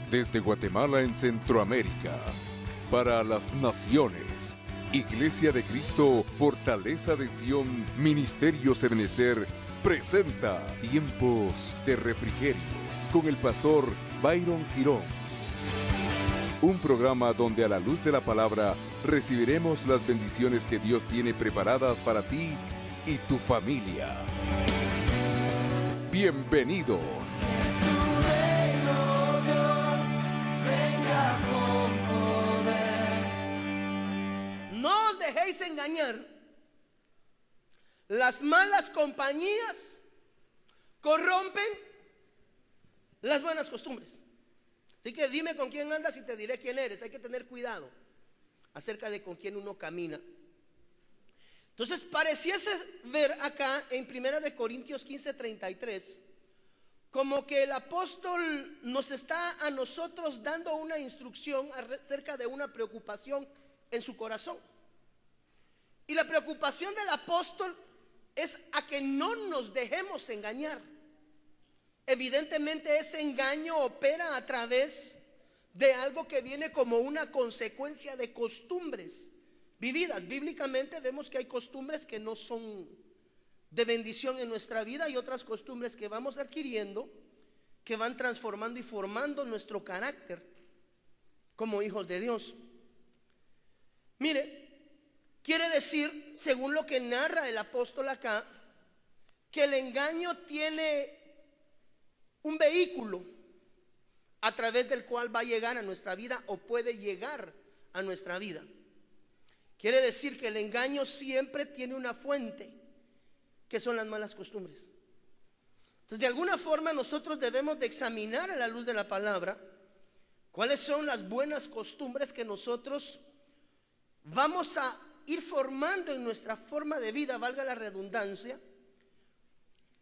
Desde Guatemala en Centroamérica, para las naciones, Iglesia de Cristo, Fortaleza de Sion, Ministerio Ebenecer, presenta Tiempos de Refrigerio con el pastor Byron Girón. Un programa donde a la luz de la palabra recibiremos las bendiciones que Dios tiene preparadas para ti y tu familia. Bienvenidos. No os dejéis engañar. Las malas compañías corrompen las buenas costumbres. Así que dime con quién andas y te diré quién eres. Hay que tener cuidado acerca de con quién uno camina. Entonces pareciese ver acá en 1 Corintios 15:33 como que el apóstol nos está a nosotros dando una instrucción acerca de una preocupación en su corazón. Y la preocupación del apóstol es a que no nos dejemos engañar. Evidentemente ese engaño opera a través de algo que viene como una consecuencia de costumbres vividas. Bíblicamente vemos que hay costumbres que no son de bendición en nuestra vida y otras costumbres que vamos adquiriendo que van transformando y formando nuestro carácter como hijos de Dios. Mire, quiere decir, según lo que narra el apóstol acá, que el engaño tiene un vehículo a través del cual va a llegar a nuestra vida o puede llegar a nuestra vida. Quiere decir que el engaño siempre tiene una fuente, que son las malas costumbres. Entonces, de alguna forma nosotros debemos de examinar a la luz de la palabra cuáles son las buenas costumbres que nosotros vamos a ir formando en nuestra forma de vida, valga la redundancia,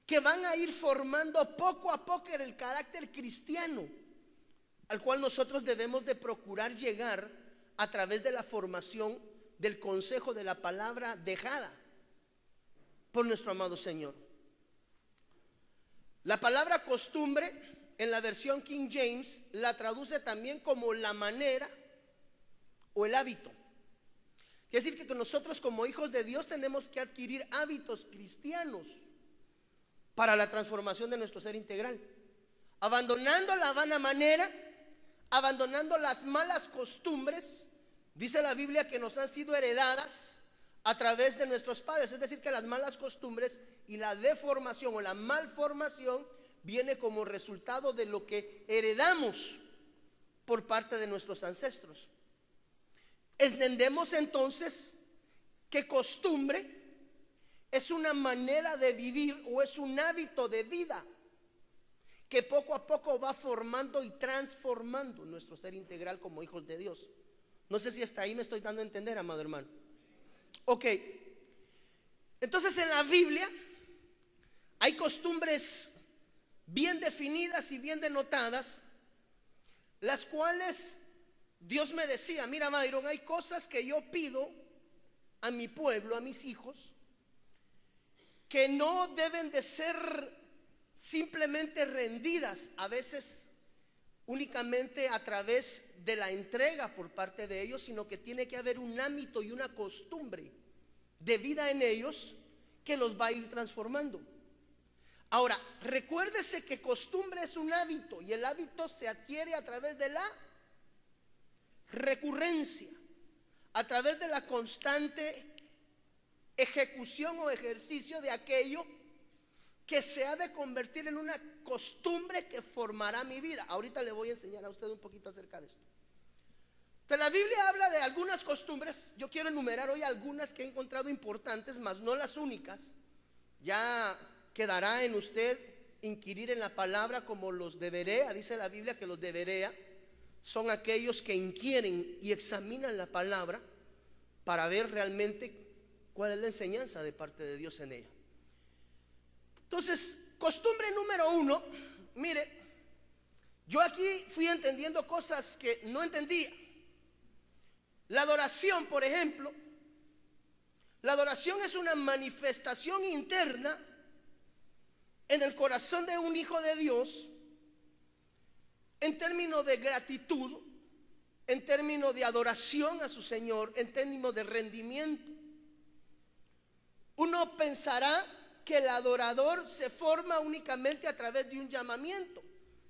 que van a ir formando poco a poco el carácter cristiano al cual nosotros debemos de procurar llegar a través de la formación del consejo de la palabra dejada por nuestro amado Señor. La palabra costumbre en la versión King James la traduce también como la manera o el hábito. Quiere decir que nosotros como hijos de Dios tenemos que adquirir hábitos cristianos para la transformación de nuestro ser integral, abandonando la vana manera, abandonando las malas costumbres. Dice la Biblia que nos han sido heredadas a través de nuestros padres. Es decir, que las malas costumbres y la deformación o la malformación viene como resultado de lo que heredamos por parte de nuestros ancestros. Entendemos entonces que costumbre es una manera de vivir o es un hábito de vida que poco a poco va formando y transformando nuestro ser integral como hijos de Dios. No sé si hasta ahí me estoy dando a entender, amado hermano. Ok, entonces en la Biblia hay costumbres bien definidas y bien denotadas, las cuales Dios me decía: mira, Byron, hay cosas que yo pido a mi pueblo, a mis hijos, que no deben de ser simplemente rendidas, a veces únicamente a través de la entrega por parte de ellos, sino que tiene que haber un ámbito y una costumbre de vida en ellos que los va a ir transformando. Ahora, recuérdese que costumbre es un hábito y el hábito se adquiere a través de la recurrencia, a través de la constante ejecución o ejercicio de aquello que se ha de convertir en una costumbre que formará mi vida. Ahorita le voy a enseñar a usted un poquito acerca de esto. Entonces, la Biblia habla de algunas costumbres. Yo quiero enumerar hoy algunas que he encontrado importantes, mas no las únicas. Ya quedará en usted inquirir en la palabra como los de Berea. Dice la Biblia que los de Berea son aquellos que inquieren y examinan la palabra para ver realmente cuál es la enseñanza de parte de Dios en ella. Entonces, costumbre número 1, mire, yo aquí fui entendiendo cosas que no entendía. La adoración, por ejemplo, la adoración es una manifestación interna en el corazón de un hijo de Dios en términos de gratitud, en términos de adoración a su Señor, en términos de rendimiento. Uno pensará que el adorador se forma únicamente a través de un llamamiento.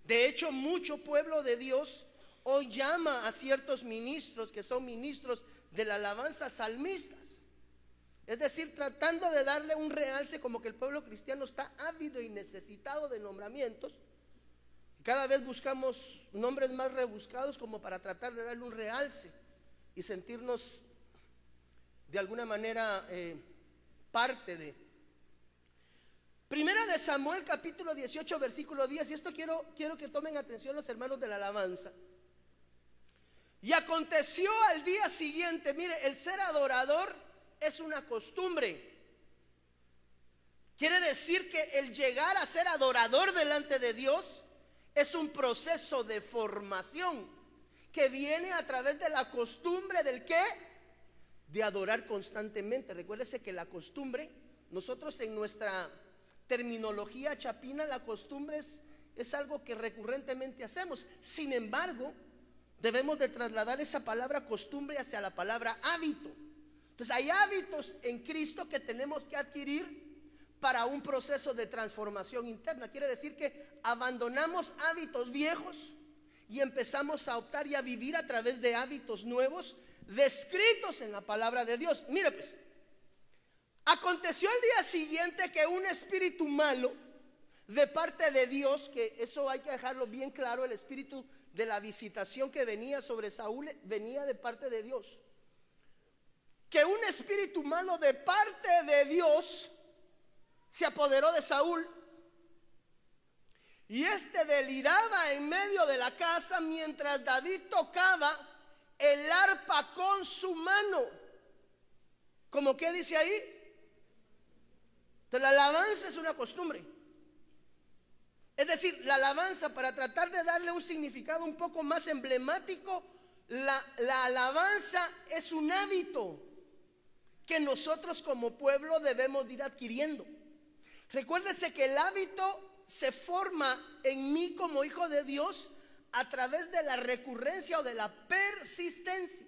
De hecho, mucho pueblo de Dios hoy llama a ciertos ministros que son ministros de la alabanza, salmistas. Es decir, tratando de darle un realce, como que el pueblo cristiano está ávido y necesitado de nombramientos. Cada vez buscamos nombres más rebuscados como para tratar de darle un realce y sentirnos de alguna manera parte de. Primera de Samuel capítulo 18 versículo 10, y esto quiero que tomen atención los hermanos de la alabanza. Y aconteció al día siguiente, mire, el ser adorador es una costumbre. Quiere decir que el llegar a ser adorador delante de Dios es un proceso de formación que viene a través de la costumbre del ¿qué? De adorar constantemente. Recuérdese que la costumbre, nosotros en nuestra terminología chapina, la costumbre es algo que recurrentemente hacemos. Sin embargo, debemos de trasladar esa palabra costumbre hacia la palabra hábito. Entonces hay hábitos en Cristo que tenemos que adquirir para un proceso de transformación interna. Quiere decir que abandonamos hábitos viejos y empezamos a optar y a vivir a través de hábitos nuevos descritos en la palabra de Dios. Mire pues, aconteció el día siguiente que un espíritu malo de parte de Dios, que eso hay que dejarlo bien claro, el espíritu de la visitación que venía sobre Saúl venía de parte de Dios. Que un espíritu malo de parte de Dios se apoderó de Saúl, y este deliraba en medio de la casa mientras David tocaba el arpa con su mano. ¿Cómo que dice ahí? Entonces, la alabanza es una costumbre. Es decir, la alabanza, para tratar de darle un significado un poco más emblemático, la alabanza es un hábito que nosotros como pueblo debemos de ir adquiriendo. Recuérdese que el hábito se forma en mí como hijo de Dios a través de la recurrencia o de la persistencia.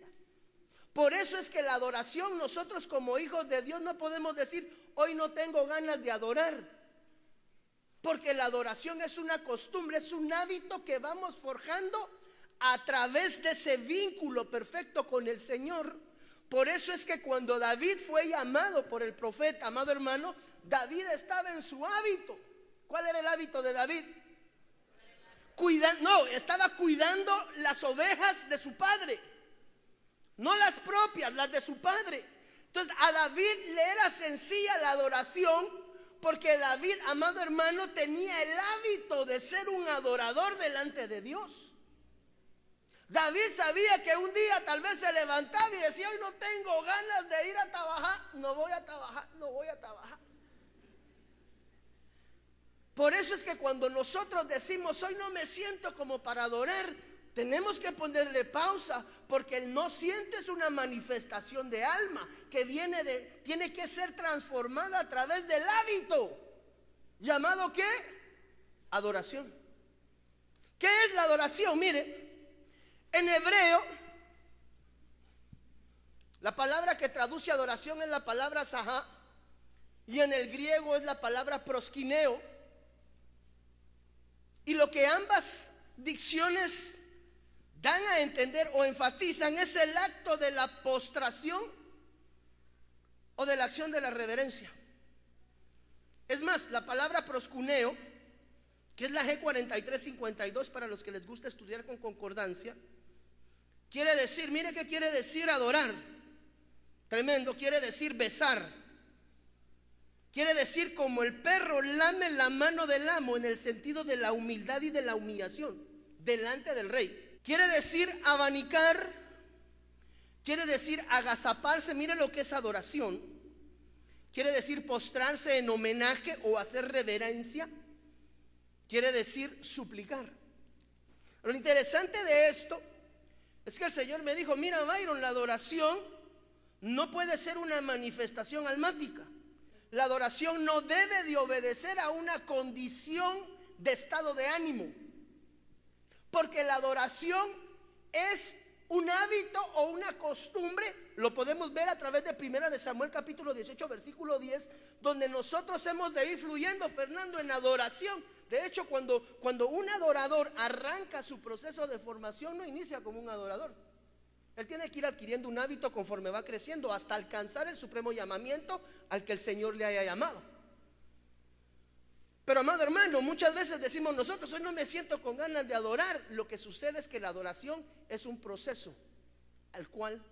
Por eso es que la adoración, nosotros como hijos de Dios no podemos decir hoy no tengo ganas de adorar, porque la adoración es una costumbre, es un hábito que vamos forjando a través de ese vínculo perfecto con el Señor. Por eso es que cuando David fue llamado por el profeta, amado hermano, David estaba en su hábito. ¿Cuál era el hábito de David? Estaba cuidando las ovejas de su padre, no las propias, las de su padre. Entonces a David le era sencilla la adoración, porque David, amado hermano, tenía el hábito de ser un adorador delante de Dios. David sabía que un día tal vez se levantaba y decía hoy no tengo ganas de ir a trabajar, no voy a trabajar. Por eso es que cuando nosotros decimos hoy no me siento como para adorar, tenemos que ponerle pausa, porque el no siento es una manifestación de alma que tiene que ser transformada a través del hábito llamado ¿qué? Adoración. ¿Qué es la adoración? Mire, en hebreo la palabra que traduce adoración es la palabra sahá, y en el griego es la palabra proskineo. Y lo que ambas dicciones dan a entender o enfatizan es el acto de la postración o de la acción de la reverencia. Es más, la palabra proskuneo, que es la G4352 para los que les gusta estudiar con concordancia, quiere decir, mire qué quiere decir adorar. Tremendo, quiere decir besar. Quiere decir como el perro lame la mano del amo, en el sentido de la humildad y de la humillación delante del rey. Quiere decir abanicar, quiere decir agazaparse. Mire lo que es adoración. Quiere decir postrarse en homenaje o hacer reverencia. Quiere decir suplicar. Lo interesante de esto es que el Señor me dijo, mira Byron, la adoración no puede ser una manifestación almática. La adoración no debe de obedecer a una condición de estado de ánimo. Porque la adoración es un hábito o una costumbre. Lo podemos ver a través de 1 de Samuel capítulo 18 versículo 10, donde nosotros hemos de ir fluyendo, Fernando, en adoración. De hecho, cuando un adorador arranca su proceso de formación, no inicia como un adorador. Él tiene que ir adquiriendo un hábito conforme va creciendo hasta alcanzar el supremo llamamiento al que el Señor le haya llamado. Pero amado hermano, muchas veces decimos nosotros: hoy no me siento con ganas de adorar. Lo que sucede es que la adoración es un proceso al cual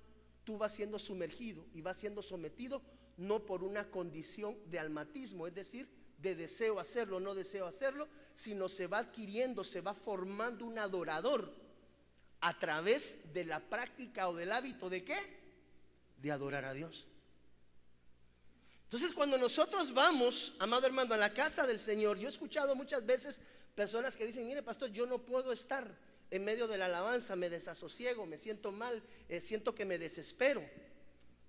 tú vas siendo sumergido y vas siendo sometido, no por una condición de almatismo, es decir, de deseo hacerlo, no deseo hacerlo, sino se va adquiriendo, se va formando un adorador a través de la práctica o del hábito de ¿qué? De adorar a Dios. Entonces, cuando nosotros vamos, amado hermano, a la casa del Señor, yo he escuchado muchas veces personas que dicen: mire, pastor, yo no puedo estar en medio de la alabanza, me desasosiego, me siento mal, siento que me desespero.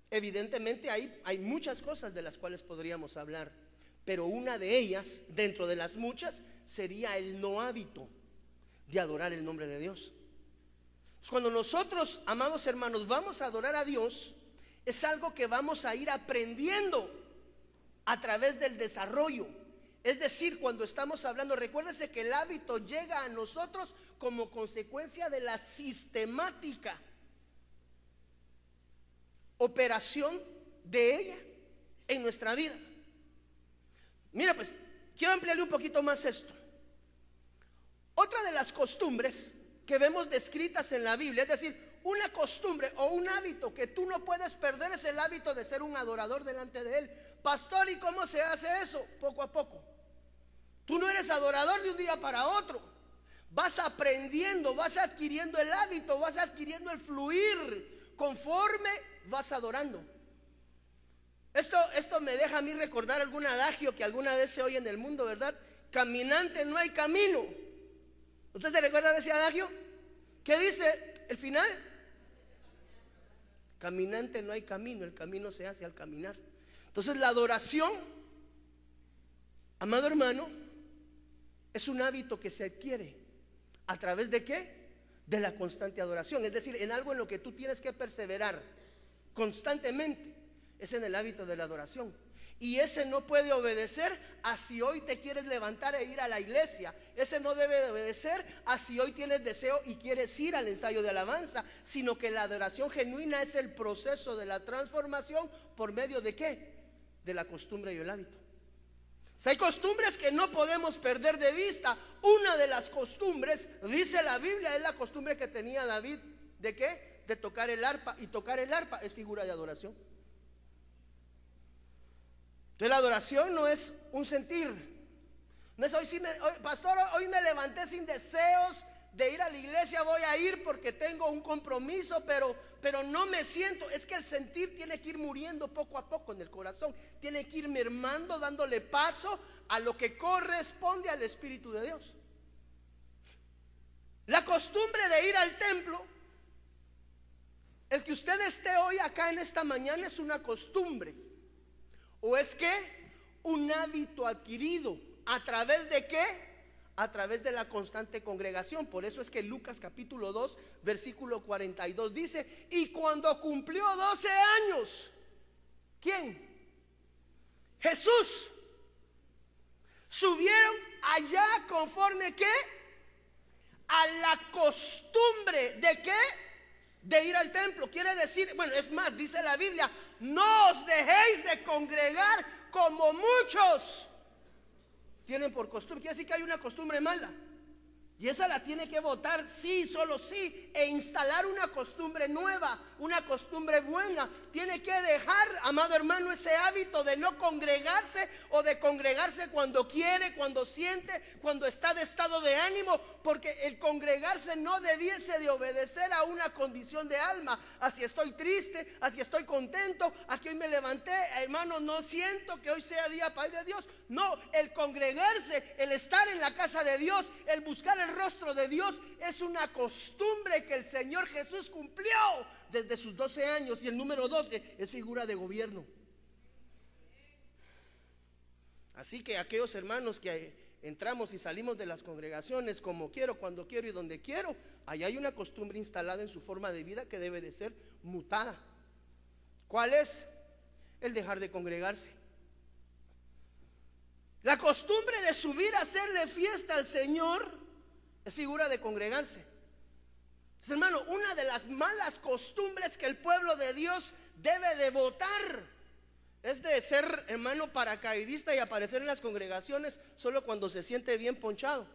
Evidentemente hay muchas cosas de las cuales podríamos hablar, pero una de ellas, dentro de las muchas, sería el no hábito de adorar el nombre de Dios. Cuando nosotros, amados hermanos, vamos a adorar a Dios, es algo que vamos a ir aprendiendo a través del desarrollo. Es decir, cuando estamos hablando, recuérdese que el hábito llega a nosotros como consecuencia de la sistemática operación de ella en nuestra vida. Mira, pues, quiero ampliarle un poquito más esto. Otra de las costumbres que vemos descritas en la Biblia, es decir, una costumbre o un hábito que tú no puedes perder, es el hábito de ser un adorador delante de Él. Pastor, ¿y cómo se hace eso? Poco a poco. Tú no eres adorador de un día para otro. Vas aprendiendo, vas adquiriendo el hábito, vas adquiriendo el fluir conforme vas adorando. Esto me deja a mí recordar algún adagio que alguna vez se oye en el mundo, ¿verdad? Caminante no hay camino. ¿Usted se recuerda de ese adagio? ¿Qué dice el final? Caminante no hay camino, el camino se hace al caminar. Entonces la adoración, amado hermano, es un hábito que se adquiere. ¿A través de qué? De la constante adoración. Es decir, en algo en lo que tú tienes que perseverar constantemente, es en el hábito de la adoración. Y ese no puede obedecer a si hoy te quieres levantar e ir a la iglesia. Ese no debe de obedecer a si hoy tienes deseo y quieres ir al ensayo de alabanza, sino que la adoración genuina es el proceso de la transformación. ¿Por medio de qué? De la costumbre y el hábito. O sea, hay costumbres que no podemos perder de vista. Una de las costumbres, dice la Biblia, es la costumbre que tenía David. ¿De qué? De tocar el arpa. Y tocar el arpa es figura de adoración. Entonces la adoración no es un sentir. No es pastor, hoy me levanté sin deseos de ir a la iglesia, voy a ir porque tengo un compromiso, pero no me siento. Es que el sentir tiene que ir muriendo poco a poco en el corazón. Tiene que ir mermando, dándole paso a lo que corresponde al Espíritu de Dios. La costumbre de ir al templo, el que usted esté hoy acá en esta mañana, es una costumbre. ¿O es que un hábito adquirido? ¿A través de qué? A través de la constante congregación. Por eso es que Lucas capítulo 2 versículo 42 dice: y cuando cumplió 12 años, ¿quién? Jesús. Subieron allá conforme ¿qué? A la costumbre de ¿qué? De ir al templo. Quiere decir, bueno, es más, dice la Biblia: no os dejéis de congregar como muchos tienen por costumbre. Quiere decir que hay una costumbre mala, y esa la tiene que votar, sí, solo sí, e instalar una costumbre nueva, una costumbre buena. Tiene que dejar, amado hermano, ese hábito de no congregarse, o de congregarse cuando quiere, cuando siente, cuando está de estado de ánimo, porque el congregarse no debiese de obedecer a una condición de alma. Así estoy triste, así estoy contento, aquí hoy me levanté, hermano, no siento que hoy sea día para ir a Dios. No, el congregarse, el estar en la casa de Dios, el buscar el rostro de Dios, es una costumbre que el Señor Jesús cumplió desde sus 12 años, y el número 12 es figura de gobierno. Así que aquellos hermanos que entramos y salimos de las congregaciones como quiero, cuando quiero y donde quiero, ahí hay una costumbre instalada en su forma de vida que debe de ser mutada. ¿Cuál es? El dejar de congregarse. La costumbre de subir a hacerle fiesta al Señor es figura de congregarse. Hermano, una de las malas costumbres que el pueblo de Dios debe de botar es de ser, hermano, paracaidista y aparecer en las congregaciones solo cuando se siente bien ponchado.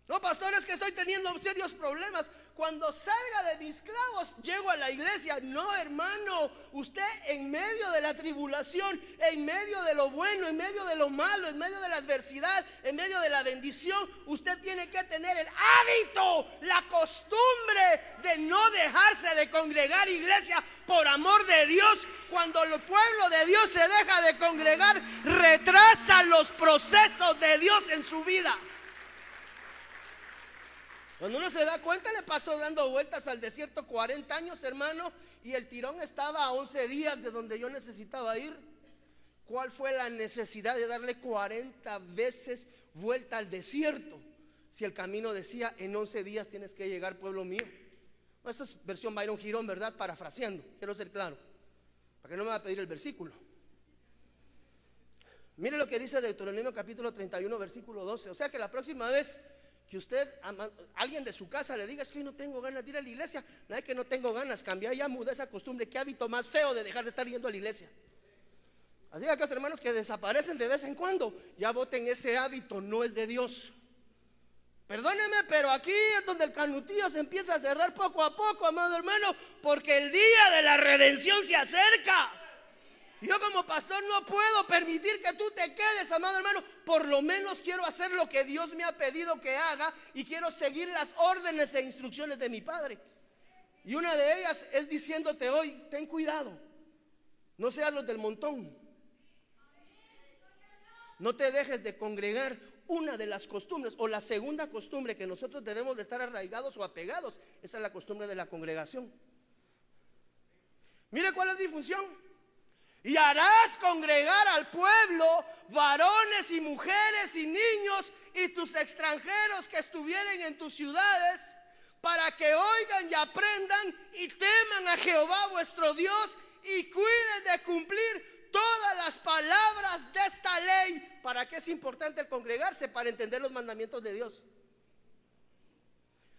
No, pastor, es que estoy teniendo serios problemas. Cuando salga de mis clavos, llego a la iglesia. No, hermano, usted en medio de la tribulación, en medio de lo bueno, en medio de lo malo, en medio de la adversidad, en medio de la bendición, usted tiene que tener el hábito, la costumbre de no dejarse de congregar, iglesia, por amor de Dios. Cuando el pueblo de Dios se deja de congregar, retrasa los procesos de Dios en su vida. Cuando uno se da cuenta, le pasó dando vueltas al desierto 40 años, hermano, y el tirón estaba a 11 días de donde yo necesitaba ir. ¿Cuál fue la necesidad de darle 40 veces vuelta al desierto? Si el camino decía, en 11 días tienes que llegar, pueblo mío. No, esa es versión Byron Girón, ¿verdad? Parafraseando, quiero ser claro, para que no me va a pedir el versículo. Mire lo que dice Deuteronomio capítulo 31, versículo 12. O sea que la próxima vez que usted, alguien de su casa le diga, es que hoy no tengo ganas de ir a la iglesia, no es que no tengo ganas, cambia, ya mudé esa costumbre. Qué hábito más feo de dejar de estar yendo a la iglesia. Así que acá, hermanos, que desaparecen de vez en cuando, ya voten ese hábito, no es de Dios. Perdóneme, pero aquí es donde el canutillo se empieza a cerrar poco a poco, amado hermano, porque el día de la redención se acerca. Yo como pastor no puedo permitir que tú te quedes, amado hermano. Por lo menos quiero hacer lo que Dios me ha pedido que haga, y quiero seguir las órdenes e instrucciones de mi Padre. Y una de ellas es diciéndote hoy, ten cuidado, no seas los del montón. No te dejes de congregar. Una de las costumbres, o la segunda costumbre que nosotros debemos de estar arraigados o apegados, esa es la costumbre de la congregación. Mire cuál es mi función. Y harás congregar al pueblo, varones y mujeres y niños, y tus extranjeros que estuvieren en tus ciudades, para que oigan y aprendan y teman a Jehová vuestro Dios, y cuiden de cumplir todas las palabras de esta ley. ¿Para qué es importante el congregarse? Para entender los mandamientos de Dios.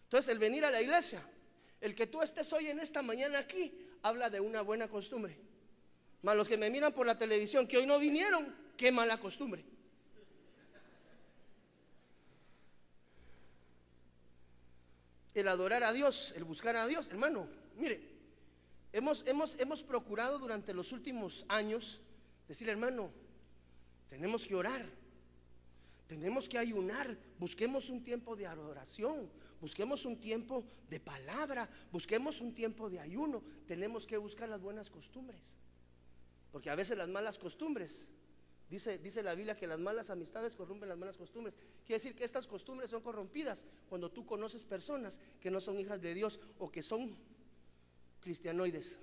Entonces, el venir a la iglesia, el que tú estés hoy en esta mañana aquí, habla de una buena costumbre. Más los que me miran por la televisión que hoy no vinieron, qué mala costumbre. El adorar a Dios, el buscar a Dios, hermano, mire, hemos procurado durante los últimos años decir, hermano, tenemos que orar, tenemos que ayunar, busquemos un tiempo de adoración, busquemos un tiempo de palabra, busquemos un tiempo de ayuno. Tenemos que buscar las buenas costumbres, porque a veces las malas costumbres, dice la Biblia que las malas amistades corrompen las buenas costumbres. Quiere decir que estas costumbres son corrompidas cuando tú conoces personas que no son hijas de Dios o que son cristianoides.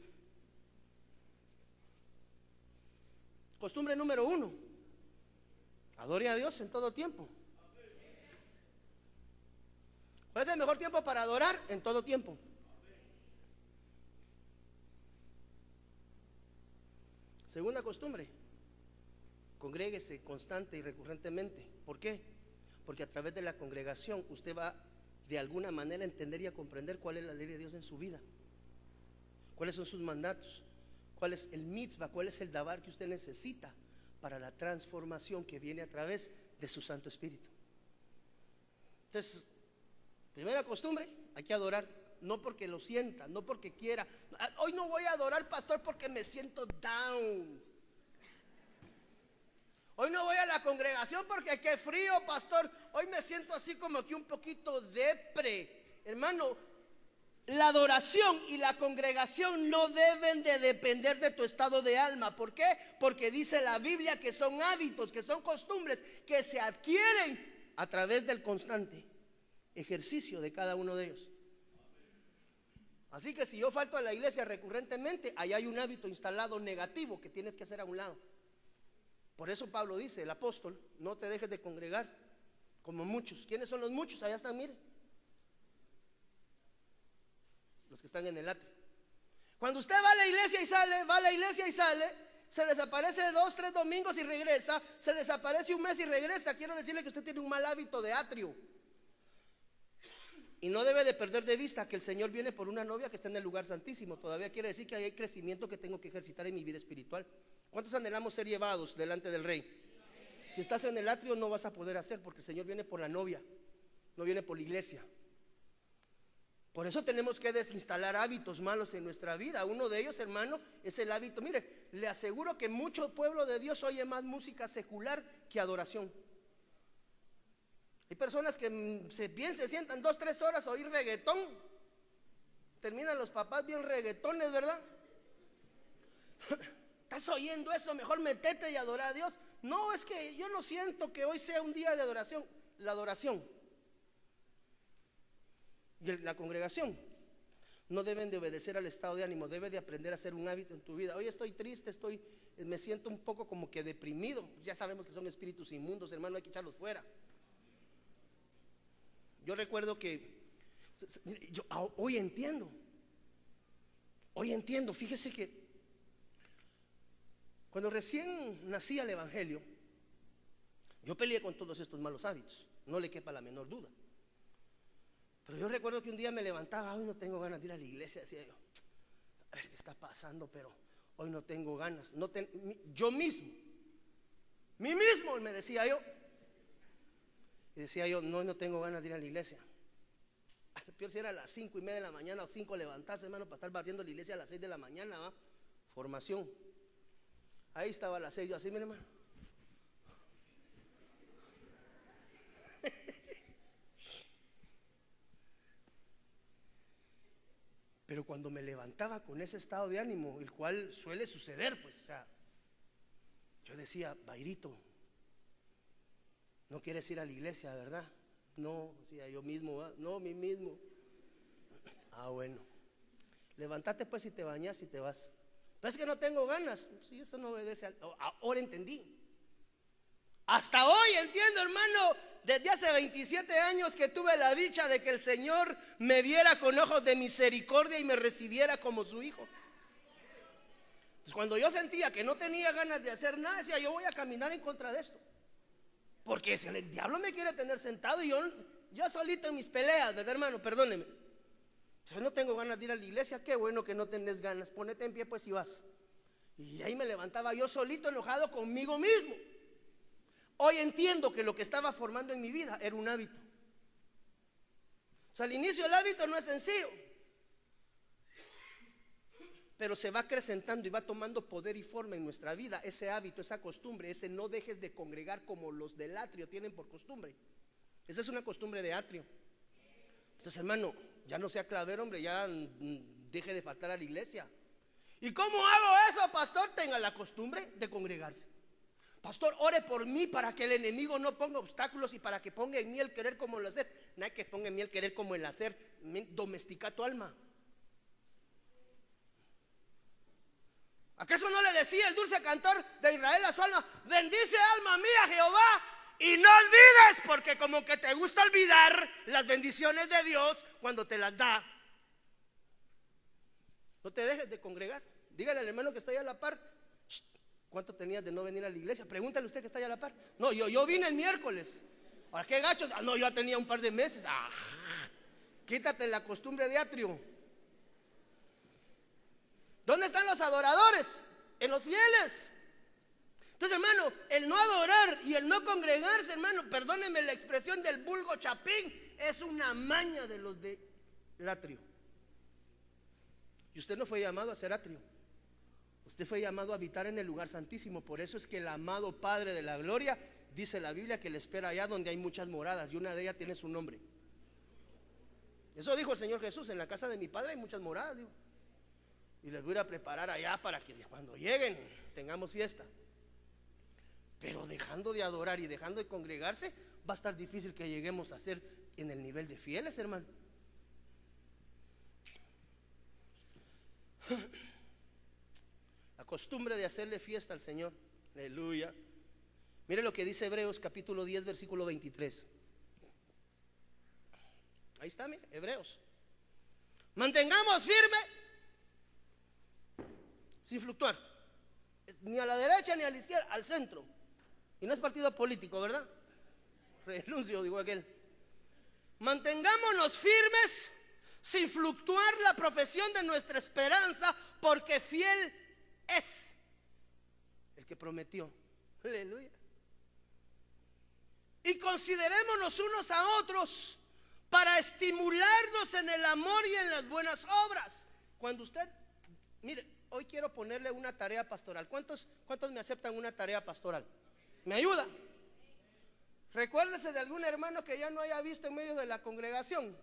Costumbre número 1: adore a Dios en todo tiempo. ¿Cuál es el mejor tiempo para adorar? En todo tiempo. Segunda costumbre: congréguese constante y recurrentemente. ¿Por qué? Porque a través de la congregación usted va de alguna manera a entender y a comprender cuál es la ley de Dios en su vida, cuáles son sus mandatos, cuál es el mitzvah, cuál es el dabar que usted necesita para la transformación que viene a través de su Santo Espíritu. Entonces, primera costumbre, hay que adorar, no porque lo sienta, no porque quiera. Hoy no voy a adorar, pastor, porque me siento down. Hoy no voy a la congregación porque qué frío, pastor. Hoy me siento así como que un poquito depre. Hermano, la adoración y la congregación no deben de depender de tu estado de alma. ¿Por qué? Porque dice la Biblia que son hábitos, que son costumbres que se adquieren a través del constante ejercicio de cada uno de ellos. Así que si yo falto a la iglesia recurrentemente, ahí hay un hábito instalado negativo que tienes que hacer a un lado. Por eso Pablo dice, el apóstol, no te dejes de congregar como muchos. ¿Quiénes son los muchos? Allá están, miren, los que están en el atrio. Cuando usted va a la iglesia y sale, va a la iglesia y sale, se desaparece 2, 3 domingos y regresa, se desaparece un mes y regresa. Quiero decirle que usted tiene un mal hábito de atrio. Y no debe de perder de vista que el Señor viene por una novia que está en el lugar santísimo. Todavía quiere decir que hay crecimiento que tengo que ejercitar en mi vida espiritual. ¿Cuántos anhelamos ser llevados delante del Rey? Si estás en el atrio no vas a poder hacer, porque el Señor viene por la novia, no viene por la iglesia. Por eso tenemos que desinstalar hábitos malos en nuestra vida. Uno de ellos, hermano, es el hábito. Mire, le aseguro que mucho pueblo de Dios oye más música secular que adoración. Hay personas que se sientan 2, 3 horas a oír reggaetón. Terminan los papás bien reggaetones, ¿verdad? ¿Estás oyendo eso? Mejor metete y adora a Dios. No, es que yo no siento que hoy sea un día de adoración. La adoración y la congregación no deben de obedecer al estado de ánimo. Debe de aprender a hacer un hábito en tu vida. Hoy estoy triste, me siento un poco como que deprimido. Ya sabemos que son espíritus inmundos, hermano, hay que echarlos fuera. Yo recuerdo que hoy entiendo, fíjese que cuando recién nací al evangelio, yo peleé con todos estos malos hábitos, no le quepa la menor duda. Pero yo recuerdo que un día me levantaba, hoy no tengo ganas de ir a la iglesia, decía yo, a ver qué está pasando, pero hoy no tengo ganas. Yo mismo, mí mismo me decía yo. Y decía yo, no tengo ganas de ir a la iglesia. Peor si era a las 5:30 de la mañana o 5 levantarse, hermano, para estar barriendo la iglesia a las 6 de la mañana, ¿va? Formación. Ahí estaba a las 6, yo así, mi hermano. Pero cuando me levantaba con ese estado de ánimo, el cual suele suceder, pues, o sea, yo decía, Bairito, no quieres ir a la iglesia, ¿verdad? No, decía yo mismo, ¿verdad? No, mí mismo. Ah, bueno, levántate pues y te bañas y te vas. Pero es que no tengo ganas. Sí, eso no obedece ahora entendí. Hasta hoy entiendo, hermano, desde hace 27 años que tuve la dicha de que el Señor me viera con ojos de misericordia y me recibiera como su hijo. Pues cuando yo sentía que no tenía ganas de hacer nada, decía, yo voy a caminar en contra de esto. Porque si el diablo me quiere tener sentado y yo solito en mis peleas, ¿verdad, hermano? Perdóneme. Yo no tengo ganas de ir a la iglesia, qué bueno que no tenés ganas, ponete en pie pues y vas. Y ahí me levantaba yo solito enojado conmigo mismo. Hoy entiendo que lo que estaba formando en mi vida era un hábito. O sea, al inicio el hábito no es sencillo, pero se va acrecentando y va tomando poder y forma en nuestra vida. Ese hábito, esa costumbre, ese no dejes de congregar como los del atrio tienen por costumbre. Esa es una costumbre de atrio. Entonces, hermano, ya no sea clavero, hombre, ya deje de faltar a la iglesia. ¿Y cómo hago eso, pastor? Tenga la costumbre de congregarse. Pastor, ore por mí para que el enemigo no ponga obstáculos y para que ponga en mí el querer como el hacer. No hay que ponga en mí el querer como el hacer. Domestica tu alma. ¿Acaso no le decía el dulce cantor de Israel a su alma? Bendice alma mía Jehová y no olvides, porque como que te gusta olvidar las bendiciones de Dios cuando te las da. No te dejes de congregar. Dígale al hermano que está ahí a la par, ¿cuánto tenías de no venir a la iglesia? Pregúntale a usted que está ahí a la par. No, yo vine el miércoles. Ahora, ¿qué gachos? No, yo ya tenía un par de meses. Quítate la costumbre de atrio. ¿Dónde están los adoradores? En los fieles. Entonces, hermano, el no adorar y el no congregarse, hermano, perdónenme la expresión del vulgo chapín, es una maña de los del atrio. Y usted no fue llamado a ser atrio. Usted fue llamado a habitar en el lugar santísimo. Por eso es que el amado Padre de la gloria, dice la Biblia, que le espera allá donde hay muchas moradas, y una de ellas tiene su nombre. Eso dijo el Señor Jesús: en la casa de mi Padre hay muchas moradas, digo, y les voy a preparar allá para que cuando lleguen tengamos fiesta. Pero dejando de adorar y dejando de congregarse, va a estar difícil que lleguemos a ser en el nivel de fieles, hermano. La costumbre de hacerle fiesta al Señor, aleluya, Mire lo que dice Hebreos capítulo 10 versículo 23. Ahí está, mire, Hebreos. Mantengamos firme sin fluctuar, ni a la derecha ni a la izquierda, al centro. Y no es partido político, ¿verdad? Renuncio, digo aquel. Mantengámonos firmes sin fluctuar la profesión de nuestra esperanza, porque fiel es el que prometió. Aleluya. Y considerémonos unos a otros para estimularnos en el amor y en las buenas obras. Cuando usted, mire, hoy quiero ponerle una tarea pastoral. ¿Cuántos me aceptan una tarea pastoral? ¿Me ayuda? Recuérdese de algún hermano que ya no haya visto en medio de la congregación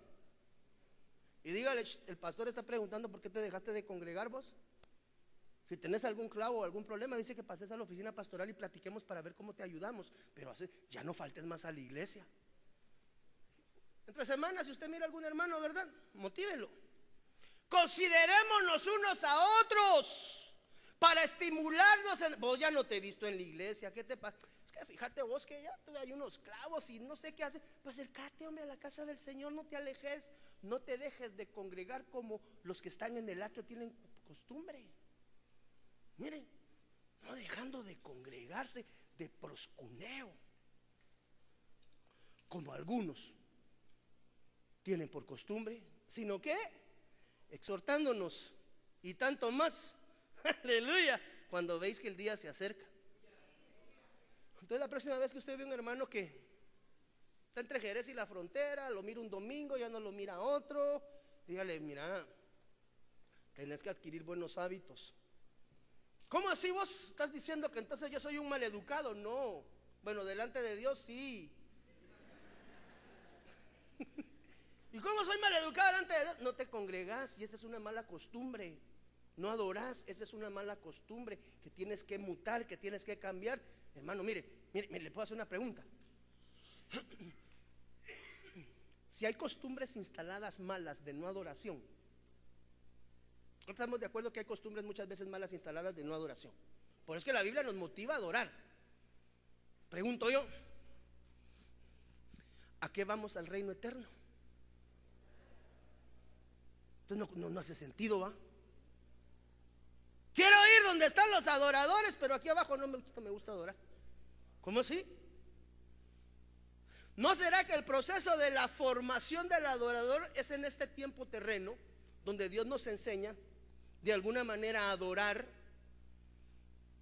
y dígale: el pastor está preguntando por qué te dejaste de congregar vos. Si tenés algún clavo o algún problema, dice que pases a la oficina pastoral y platiquemos para ver cómo te ayudamos. Pero ya no faltes más a la iglesia. Entre semanas, si usted mira a algún hermano, ¿verdad? Motívelo. Considerémonos unos a otros para estimularnos. Vos ya no te he visto en la iglesia, ¿qué te pasa? Es que fíjate vos que ya hay unos clavos y no sé qué hace. Pues acércate, hombre, a la casa del Señor, no te alejes, no te dejes de congregar como los que están en el atrio tienen costumbre. Miren, no dejando de congregarse, de proscuneo, como algunos tienen por costumbre, sino que exhortándonos, y tanto más, aleluya, cuando veis que el día se acerca. Entonces la próxima vez que usted ve un hermano que está entre Jerez y la frontera, lo mira un domingo, ya no lo mira otro, dígale: mira, tenés que adquirir buenos hábitos. ¿Cómo así vos estás diciendo que entonces yo soy un maleducado? No, bueno, delante de Dios sí. ¿Y cómo soy maleducado delante de Dios? No te congregás, y esa es una mala costumbre. No adorás, esa es una mala costumbre que tienes que mutar, que tienes que cambiar. Hermano, mire, le puedo hacer una pregunta. Si hay costumbres instaladas malas de no adoración, estamos de acuerdo que hay costumbres muchas veces malas instaladas de no adoración. Por eso es que la Biblia nos motiva a adorar. Pregunto yo: ¿a qué vamos al reino eterno? Entonces no hace sentido, ¿va? Quiero ir donde están los adoradores, pero aquí abajo no me gusta adorar. ¿Cómo así? ¿No será que el proceso de la formación del adorador es en este tiempo terreno, donde Dios nos enseña de alguna manera a adorar?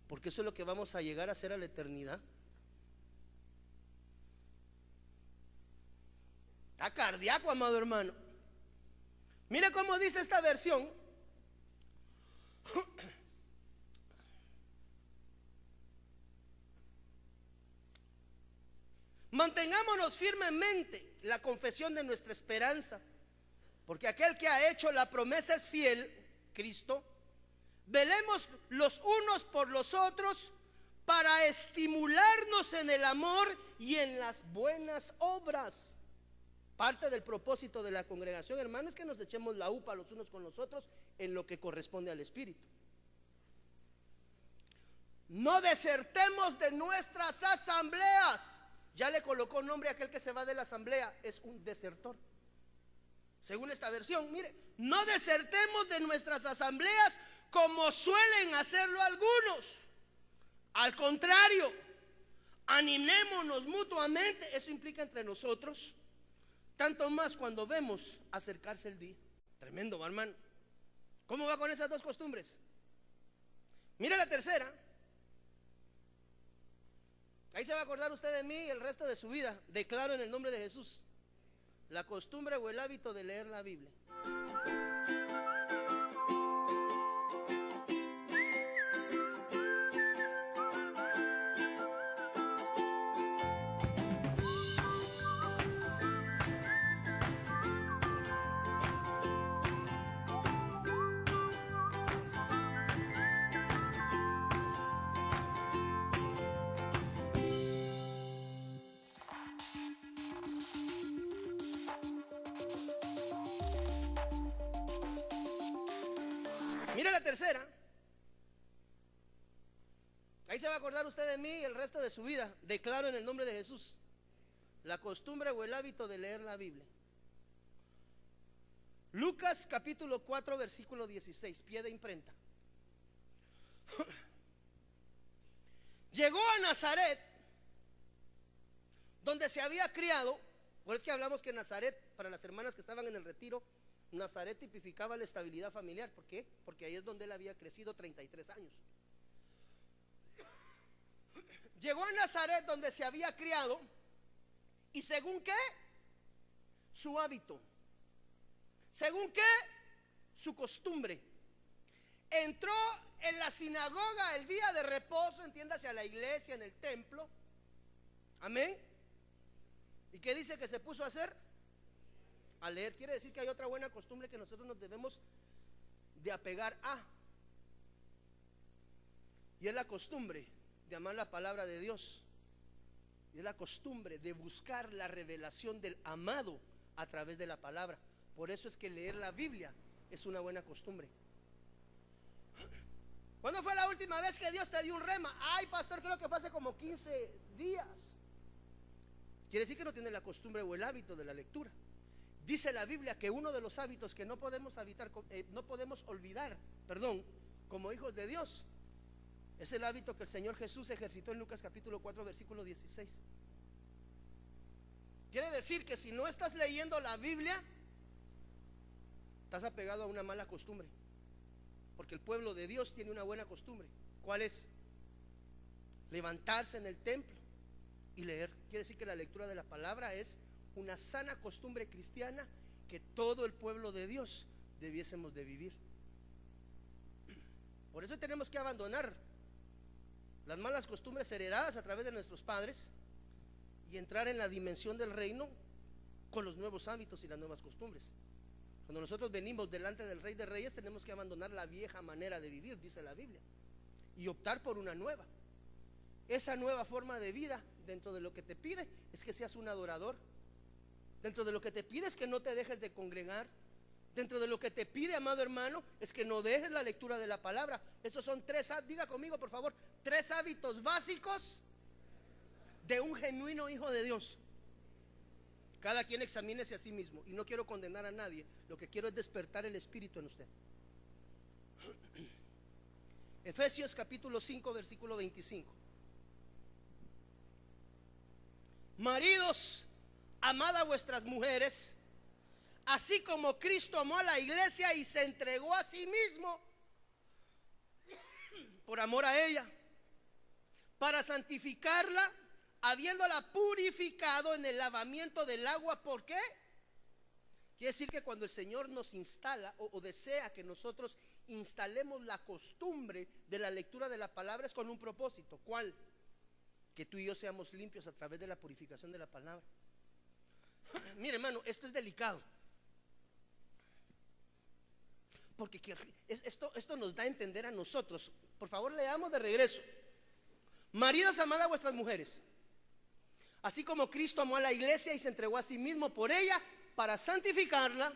Porque eso es lo que vamos a llegar a hacer a la eternidad. Está cardíaco, amado hermano. Mire cómo dice esta versión. Mantengámonos firmemente la confesión de nuestra esperanza, porque aquel que ha hecho la promesa es fiel, Cristo. Velemos los unos por los otros para estimularnos en el amor y en las buenas obras. Parte del propósito de la congregación, hermano, es que nos echemos la upa los unos con los otros en lo que corresponde al Espíritu. No desertemos de nuestras asambleas. Ya le colocó nombre a aquel que se va de la asamblea, es un desertor. Según esta versión, mire, no desertemos de nuestras asambleas como suelen hacerlo algunos. Al contrario, animémonos mutuamente. Eso implica entre nosotros, tanto más cuando vemos acercarse el día. Tremendo, hermano. ¿Cómo va con esas dos costumbres? Mire la tercera. Ahí se va a acordar usted de mí el resto de su vida. Declaro en el nombre de Jesús: la costumbre o el hábito de leer la Biblia. Mira la tercera. Ahí se va a acordar acordar usted de mí el resto de su vida. Declaro en el nombre de Jesús la costumbre o el hábito de leer la Biblia. Lucas capítulo 4 versículo 16, pie de imprenta. Llegó a Nazaret, donde se había criado. Por eso es que hablamos que Nazaret, para las hermanas que estaban en el retiro, Nazaret tipificaba la estabilidad familiar. ¿Por qué? Porque ahí es donde él había crecido 33 años. Llegó a Nazaret, donde se había criado, y según qué, su hábito, según qué, su costumbre. Entró en la sinagoga el día de reposo, entiéndase, a la iglesia, en el templo. Amén. ¿Y qué dice que se puso a hacer? A leer. Quiere decir que hay otra buena costumbre que nosotros nos debemos de apegar a, y es la costumbre de amar la palabra de Dios. Y es la costumbre de buscar la revelación del amado a través de la palabra. Por eso es que leer la Biblia es una buena costumbre. ¿Cuándo fue la última vez que Dios te dio un rema? Ay, pastor, creo que fue hace como 15 días. Quiere decir que no tiene la costumbre o el hábito de la lectura. Dice la Biblia que uno de los hábitos que no podemos olvidar, como hijos de Dios, es el hábito que el Señor Jesús ejercitó en Lucas capítulo 4 versículo 16. Quiere decir que si no estás leyendo la Biblia, estás apegado a una mala costumbre. Porque el pueblo de Dios tiene una buena costumbre. ¿Cuál es? Levantarse en el templo y leer. Quiere decir que la lectura de la palabra es una sana costumbre cristiana que todo el pueblo de Dios debiésemos de vivir. Por eso tenemos que abandonar las malas costumbres heredadas a través de nuestros padres y entrar en la dimensión del reino con los nuevos hábitos y las nuevas costumbres. Cuando nosotros venimos delante del Rey de Reyes, tenemos que abandonar la vieja manera de vivir, dice la Biblia, y optar por una nueva. Esa nueva forma de vida, dentro de lo que te pide, es que seas un adorador. Dentro de lo que te pide es que no te dejes de congregar. Dentro de lo que te pide, amado hermano, es que no dejes la lectura de la palabra. Esos son diga conmigo por favor, 3 hábitos básicos de un genuino hijo de Dios. Cada quien examínese a sí mismo. Y no quiero condenar a nadie. Lo que quiero es despertar el espíritu en usted. Efesios capítulo 5 versículo 25. Maridos, amad a vuestras mujeres, así como Cristo amó a la iglesia y se entregó a sí mismo por amor a ella, para santificarla, habiéndola purificado en el lavamiento del agua. ¿Por qué? Quiere decir que cuando el Señor nos instala o desea que nosotros instalemos la costumbre de la lectura de la palabra, es con un propósito. ¿Cuál? Que tú y yo seamos limpios a través de la purificación de la palabra. Mire, hermano, esto es delicado, porque esto nos da a entender a nosotros. Por favor, leamos de regreso. Maridos, amad a vuestras mujeres, así como Cristo amó a la iglesia y se entregó a sí mismo por ella, para santificarla,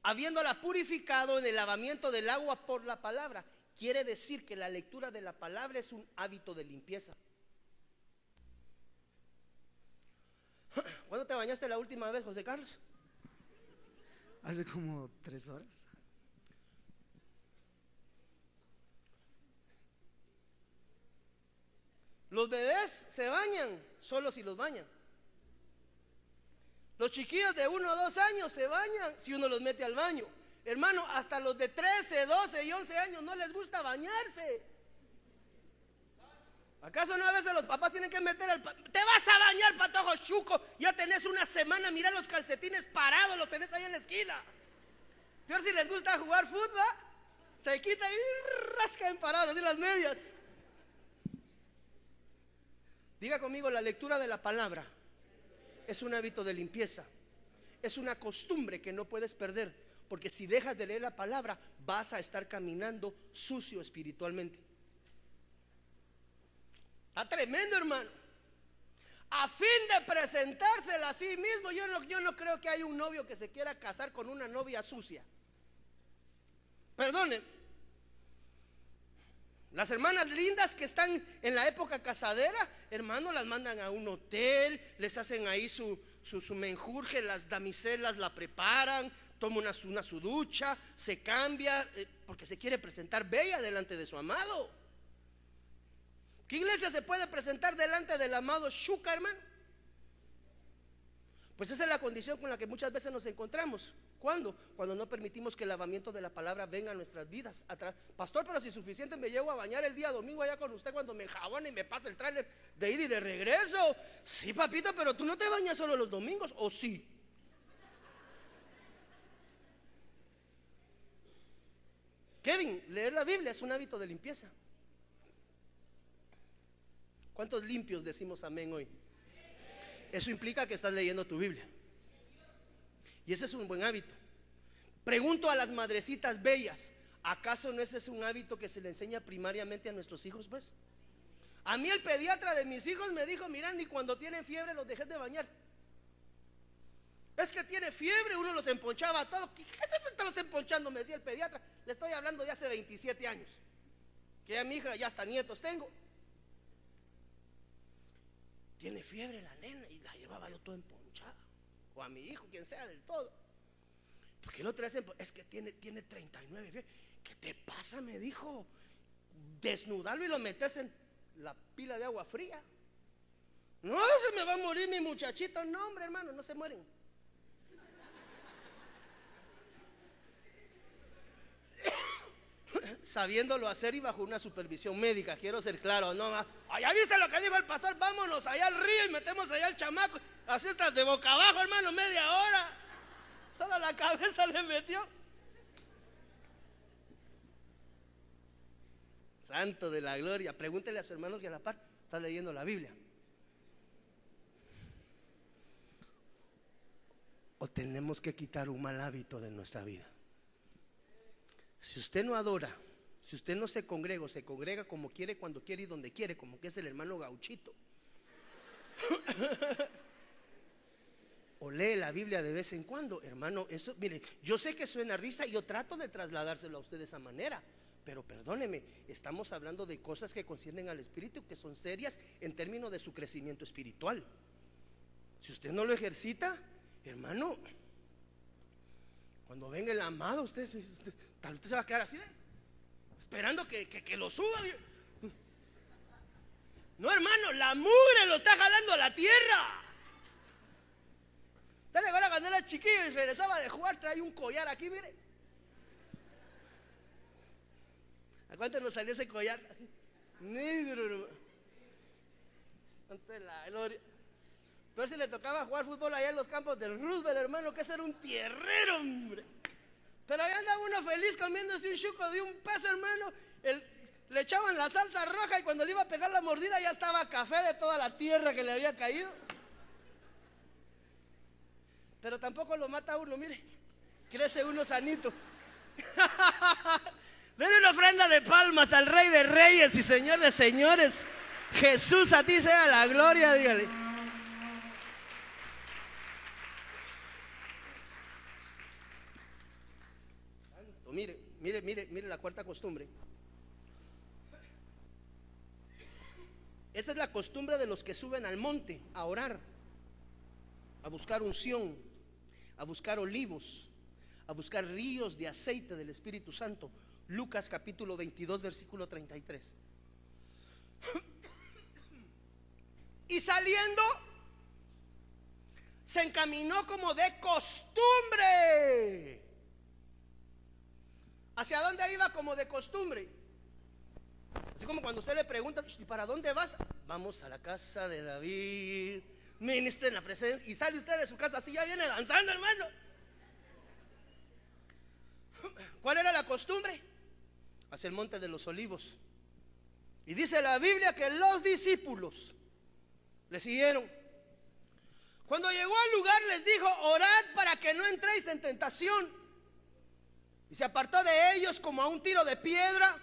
habiéndola purificado en el lavamiento del agua por la palabra. Quiere decir que la lectura de la palabra es un hábito de limpieza. ¿Cuándo te bañaste la última vez, José Carlos? Hace como 3 horas. Los bebés se bañan solo si los bañan. Los chiquillos de 1 o 2 años se bañan si uno los mete al baño. Hermano, hasta los de 13, 12 y 11 años no les gusta bañarse. ¿Acaso no a veces los papás tienen que meter te vas a bañar, patojo chuco? Ya tenés una semana, mira los calcetines parados, los tenés ahí en la esquina. Peor si les gusta jugar fútbol, se quita y rascan parados, así las medias. Diga conmigo, la lectura de la palabra es un hábito de limpieza. Es una costumbre que no puedes perder, porque si dejas de leer la palabra, vas a estar caminando sucio espiritualmente. Está tremendo, hermano. A fin de presentársela a sí mismo. Yo no creo que haya un novio que se quiera casar con una novia sucia. Perdonen. Las hermanas lindas que están en la época casadera, hermano, las mandan a un hotel, les hacen ahí su menjurje, las damiselas la preparan, toma su ducha, se cambia, porque se quiere presentar bella delante de su amado. ¿Qué iglesia se puede presentar delante del amado Shuka, hermano? Pues esa es la condición con la que muchas veces nos encontramos. ¿Cuándo? Cuando no permitimos que el lavamiento de la palabra venga a nuestras vidas. Pastor, pero si suficiente me llego a bañar el día domingo allá con usted cuando me enjabona y me pasa el tráiler de ida y de regreso. Sí, papito, pero tú no te bañas solo los domingos, ¿o sí? Kevin, leer la Biblia es un hábito de limpieza. ¿Cuántos limpios decimos amén hoy? Eso implica que estás leyendo tu Biblia. Y ese es un buen hábito. Pregunto a las madrecitas bellas, ¿acaso no ese es un hábito que se le enseña primariamente a nuestros hijos? Pues a mí el pediatra de mis hijos me dijo: mira, ni cuando tienen fiebre los dejes de bañar. Es que tiene fiebre, uno los emponchaba a todos. ¿Qué es eso de los emponchando? Me decía el pediatra. Le estoy hablando de hace 27 años. Que ya mi hija, ya hasta nietos tengo. Tiene fiebre la nena y la llevaba yo toda emponchada. O a mi hijo, quien sea, del todo. Porque el otro es que tiene 39 fiebre. ¿Qué te pasa? Me dijo. Desnudarlo y lo metes en la pila de agua fría. No, se me va a morir mi muchachito. No, hombre, hermano, no se mueren. Sabiéndolo hacer y bajo una supervisión médica, quiero ser claro, no, allá viste lo que dijo el pastor, vámonos allá al río y metemos allá al chamaco, así estás de boca abajo, hermano, media hora, solo la cabeza le metió. Santo de la gloria, pregúntele a su hermano que a la par está leyendo la Biblia. O tenemos que quitar un mal hábito de nuestra vida. Si usted no adora, si usted no se congrega, o se congrega como quiere, cuando quiere y donde quiere, como que es el hermano Gauchito, o lee la Biblia de vez en cuando, hermano, eso, mire, yo sé que suena risa y yo trato de trasladárselo a usted de esa manera, pero perdóneme, estamos hablando de cosas que conciernen al espíritu, que son serias en términos de su crecimiento espiritual. Si usted no lo ejercita, hermano, cuando venga el amado, usted se va a quedar así, ¿eh? Esperando que lo suba. No, hermano, la mugre lo está jalando a la tierra. Usted le va a ganar al chiquillo y regresaba de jugar, trae un collar aquí, mire. ¿A cuánto nos salió ese collar? Negro, hermano. Ante la gloria. Pero si le tocaba jugar fútbol allá en los campos del Roosevelt, hermano, que ese era un tierrero, hombre. Pero allá andaba uno feliz comiéndose un chuco de un pez, hermano. Le echaban la salsa roja y cuando le iba a pegar la mordida ya estaba café de toda la tierra que le había caído. Pero tampoco lo mata uno, mire. Crece uno sanito. Denle una ofrenda de palmas al Rey de Reyes y Señor de Señores. Jesús, a ti sea la gloria, dígale. Mire la cuarta costumbre. Esa es la costumbre de los que suben al monte a orar, a buscar unción, a buscar olivos, a buscar ríos de aceite del Espíritu Santo. Lucas capítulo 22 versículo 33. Y saliendo se encaminó como de costumbre. ¿Hacia dónde iba como de costumbre? Así como cuando usted le pregunta: ¿y para dónde vas? Vamos a la casa de David, ministre en la presencia. Y sale usted de su casa así, ya viene danzando, hermano. ¿Cuál era la costumbre? Hacia el monte de los olivos. Y dice la Biblia que los discípulos le siguieron. Cuando llegó al lugar les dijo: orad para que no entréis en tentación. Y se apartó de ellos como a un tiro de piedra,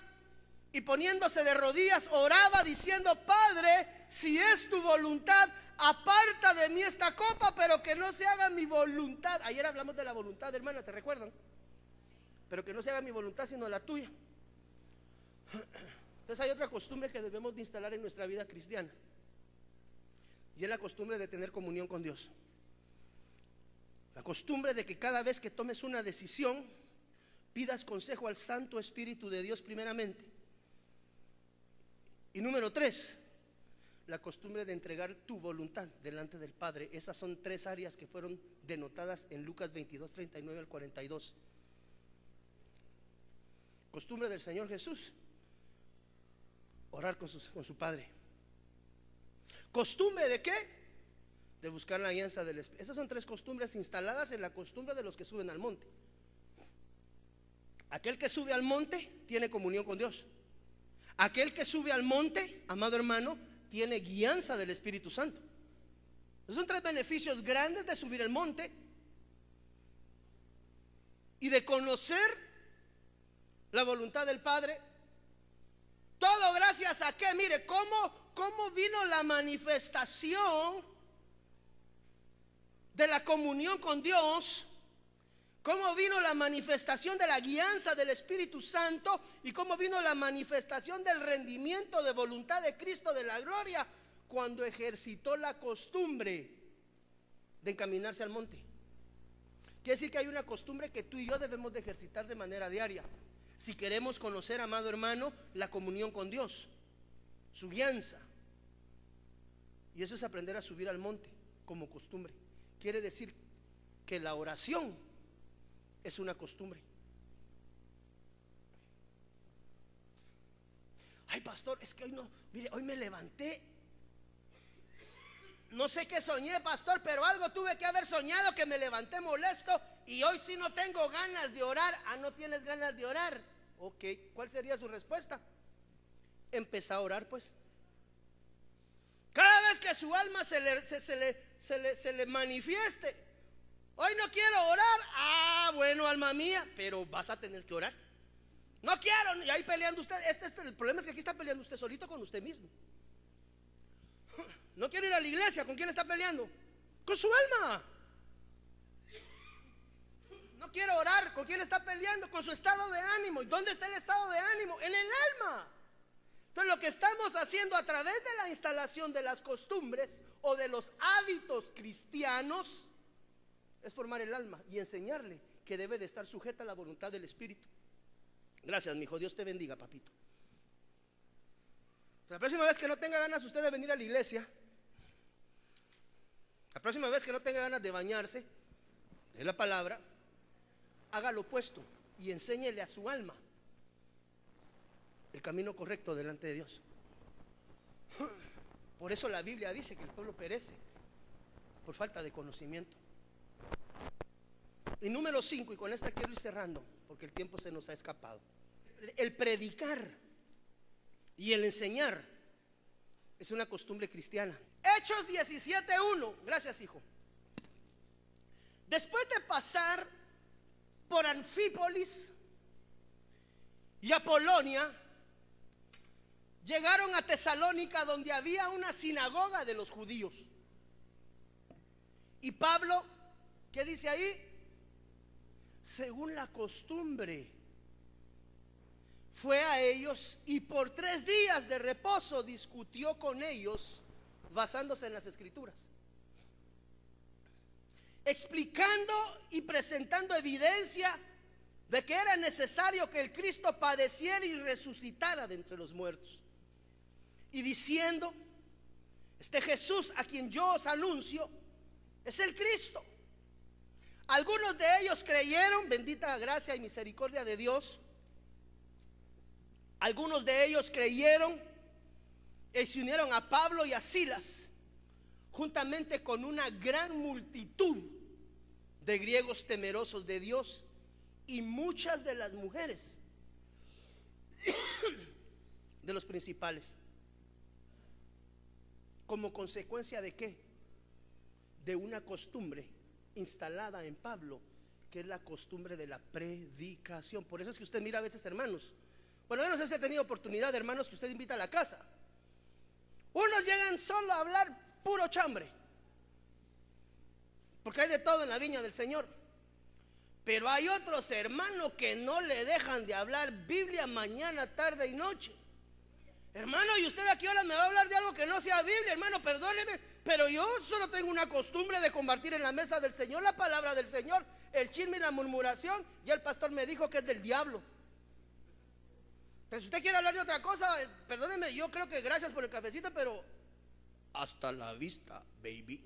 y poniéndose de rodillas oraba diciendo: Padre, si es tu voluntad, aparta de mí esta copa, pero que no se haga mi voluntad. Ayer hablamos de la voluntad, hermanas, ¿se recuerdan? Pero que no se haga mi voluntad sino la tuya. Entonces hay otra costumbre que debemos de instalar en nuestra vida cristiana, y es la costumbre de tener comunión con Dios. La costumbre de que cada vez que tomes una decisión, pidas consejo al Santo Espíritu de Dios primeramente. Y número 3, la costumbre de entregar tu voluntad delante del Padre. Esas son 3 áreas que fueron denotadas en Lucas 22, 39 al 42. Costumbre del Señor Jesús: orar con su Padre. ¿Costumbre de qué? De buscar la alianza del Espíritu. Esas son 3 costumbres instaladas en la costumbre de los que suben al monte. Aquel que sube al monte tiene comunión con Dios. Aquel que sube al monte, amado hermano, tiene guianza del Espíritu Santo. Esos son 3 beneficios grandes de subir el monte y de conocer la voluntad del Padre. Todo gracias a que, mire, cómo vino la manifestación de la comunión con Dios, cómo vino la manifestación de la guianza del Espíritu Santo, y cómo vino la manifestación del rendimiento de voluntad de Cristo de la gloria, cuando ejercitó la costumbre de encaminarse al monte. Quiere decir que hay una costumbre que tú y yo debemos de ejercitar de manera diaria, si queremos conocer, amado hermano, la comunión con Dios, su guianza. Y eso es aprender a subir al monte como costumbre. Quiere decir que la oración es una costumbre. Ay, pastor, es que hoy no, mire, hoy me levanté, no sé qué soñé, pastor, pero algo tuve que haber soñado, que me levanté molesto y hoy sí no tengo ganas de orar. Ah, ¿no tienes ganas de orar? Ok, ¿cuál sería su respuesta? Empezá a orar, pues. Cada vez que su alma se le manifieste: hoy no quiero orar. Ah, bueno, alma mía, pero vas a tener que orar. No quiero, y ahí peleando usted. El problema es que aquí está peleando usted solito con usted mismo. No quiero ir a la iglesia. ¿Con quién está peleando? Con su alma. No quiero orar. ¿Con quién está peleando? Con su estado de ánimo. ¿Y dónde está el estado de ánimo? En el alma. Entonces lo que estamos haciendo a través de la instalación de las costumbres o de los hábitos cristianos es formar el alma y enseñarle que debe de estar sujeta a la voluntad del Espíritu. Gracias, mi hijo. Dios te bendiga, papito. La próxima vez que no tenga ganas usted de venir a la iglesia, la próxima vez que no tenga ganas de bañarse, de la palabra, haga lo opuesto y enséñele a su alma el camino correcto delante de Dios. Por eso la Biblia dice que el pueblo perece por falta de conocimiento. Y número 5, y con esta quiero ir cerrando porque el tiempo se nos ha escapado: el predicar y el enseñar es una costumbre cristiana. Hechos 17:1. Gracias, hijo. Después de pasar por Anfípolis y Apolonia, llegaron a Tesalónica, donde había una sinagoga de los judíos. Y Pablo, ¿qué dice ahí? Según la costumbre, fue a ellos y por 3 días de reposo discutió con ellos, basándose en las Escrituras, explicando y presentando evidencia de que era necesario que el Cristo padeciera y resucitara de entre los muertos, y diciendo: este Jesús a quien yo os anuncio es el Cristo. Algunos de ellos creyeron, bendita gracia y misericordia de Dios. Algunos de ellos creyeron y se unieron a Pablo y a Silas, juntamente con una gran multitud de griegos temerosos de Dios y muchas de las mujeres de los principales. ¿Como consecuencia de qué? De una costumbre instalada en Pablo, que es la costumbre de la predicación. Por eso es que usted mira a veces, hermanos, bueno, yo no sé si ha tenido oportunidad, hermanos, que usted invita a la casa. Unos llegan solo a hablar puro chambre, porque hay de todo en la viña del Señor. Pero hay otros, hermanos, que no le dejan de hablar Biblia mañana, tarde y noche. Hermano, y usted aquí ahora me va a hablar de algo que no sea Biblia. Hermano, perdóneme, pero yo solo tengo una costumbre de compartir en la mesa del Señor la palabra del Señor. El chisme y la murmuración, ya el pastor me dijo que es del diablo. Pero si usted quiere hablar de otra cosa, perdóneme, yo creo que gracias por el cafecito, pero hasta la vista, baby.